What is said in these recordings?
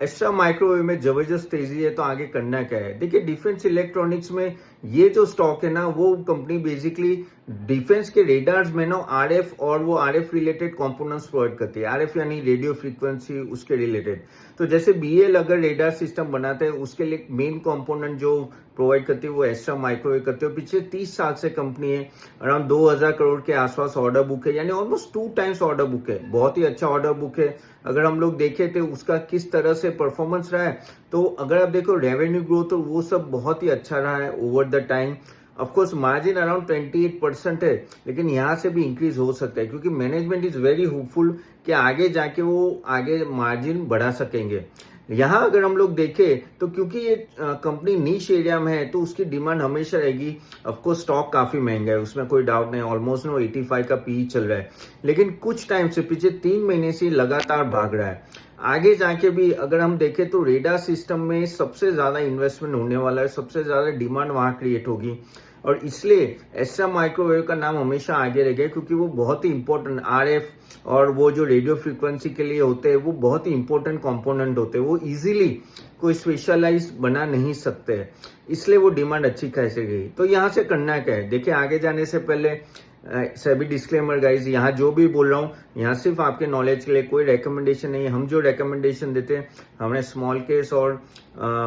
Extra microwave में जबरदस्त तेजी है, तो आगे करना क्या है? देखिए, डिफेंस इलेक्ट्रॉनिक्स में ये जो स्टॉक है ना, वो कंपनी बेसिकली डिफेंस के रेडार्स में ना आरएफ और वो आरएफ रिलेटेड कंपोनेंट्स प्रोवाइड करती है। आरएफ यानी रेडियो फ्रीक्वेंसी, उसके रिलेटेड। तो जैसे बीएल अगर रेडार सिस्टम बनाते हैं, उसके लिए मेन कंपोनेंट जो प्रोवाइड करती है वो एस्ट्रा माइक्रोवेव करते हो। पिछले 30 साल से कंपनी है, अराउंड 2000 करोड़ के आसपास ऑर्डर बुक है, यानी ऑलमोस्ट 2 टाइम्स ऑर्डर बुक है। बहुत ही अच्छा ऑर्डर बुक है। अगर हम लोग देखें तो उसका किस तरह से परफॉर्मेंस रहा है, तो अगर आप देखो रेवेन्यू ग्रोथ, तो वो सब बहुत ही अच्छा रहा है over the time. Of course margin around 28% है, लेकिन यहाँ से भी इंक्रीज हो सकता है, क्योंकि मैनेजमेंट इज वेरी होपफुल कि आगे जाके वो आगे मार्जिन बढ़ा सकेंगे। यहाँ अगर हम लोग देखें तो क्योंकि ये कंपनी नीश एरिया में है, तो उसकी डिमांड हमेशा रहेगी। ऑफकोर्स स्टॉक काफी महंगा है, उसमें कोई डाउट नहीं। ऑलमोस्ट 85 का पीई चल रहा है, लेकिन कुछ टाइम से पिछले 3 महीने से लगातार भाग रहा है। आगे जाके भी अगर हम देखें तो रेडार सिस्टम में सबसे ज्यादा इन्वेस्टमेंट होने वाला है, सबसे ज्यादा डिमांड वहां क्रिएट होगी, और इसलिए एस्ट्रा माइक्रोवेव का नाम हमेशा आगे रहेगा, क्योंकि वो बहुत ही इंपॉर्टेंट आरएफ और वो जो रेडियो फ्रीक्वेंसी के लिए होते हैं, वो बहुत ही इंपॉर्टेंट कंपोनेंट होते हैं। वो इजीली कोई स्पेशलाइज बना नहीं सकते, इसलिए वो डिमांड अच्छी खासी गई। तो यहाँ से करना क्या है? देखिए, आगे जाने से पहले सभी डिस्क्लेमर गाइज, यहाँ जो भी बोल रहा हूँ, यहाँ सिर्फ आपके नॉलेज के लिए, कोई रेकमेंडेशन नहीं है। हम जो रेकमेंडेशन देते हैं, हमें स्मॉल केस और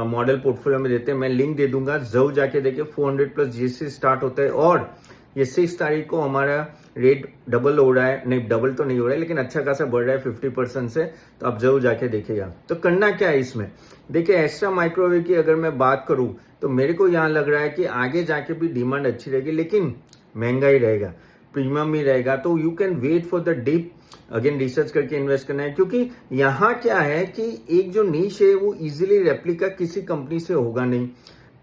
मॉडल पोर्टफोलियो में देते हैं। मैं लिंक दे दूंगा, जरूर जाके देखिए। 400 प्लस जीएसटी स्टार्ट होता है, और ये 6 तारीख को हमारा रेट डबल हो रहा है। नहीं, डबल तो नहीं हो रहा है, लेकिन अच्छा खासा बढ़ रहा है 50% से, तो आप जरूर जाके देखिएगा। तो करना क्या है इसमें? देखिए, एस्ट्रा माइक्रोवेव की अगर मैं बात करूं, तो मेरे को यहाँ लग रहा है कि आगे जाके भी डिमांड अच्छी रहेगी, लेकिन महंगा ही रहेगा, प्रीमियम ही रहेगा। तो you can wait for the dip. Again research करके इन्वेस्ट करना है, क्योंकि यहाँ क्या है कि एक जो नीश है वो इजीली रेप्लिका किसी कंपनी से होगा नहीं।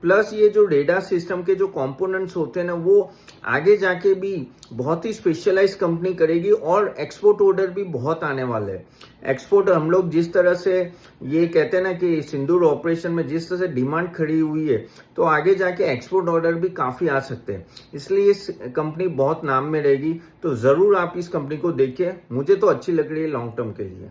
प्लस ये जो रेडार सिस्टम के जो कंपोनेंट्स होते हैं ना, वो आगे जाके भी बहुत ही स्पेशलाइज कंपनी करेगी, और एक्सपोर्ट ऑर्डर भी बहुत आने वाले हैं। एक्सपोर्ट हम लोग जिस तरह से ये कहते हैं ना कि सिंदूर ऑपरेशन में जिस तरह से डिमांड खड़ी हुई है, तो आगे जाके एक्सपोर्ट ऑर्डर भी काफी आ सकते हैं। इसलिए इस कंपनी बहुत नाम में रहेगी, तो जरूर आप इस कंपनी को देखिए। मुझे तो अच्छी लग रही है लॉन्ग टर्म के लिए।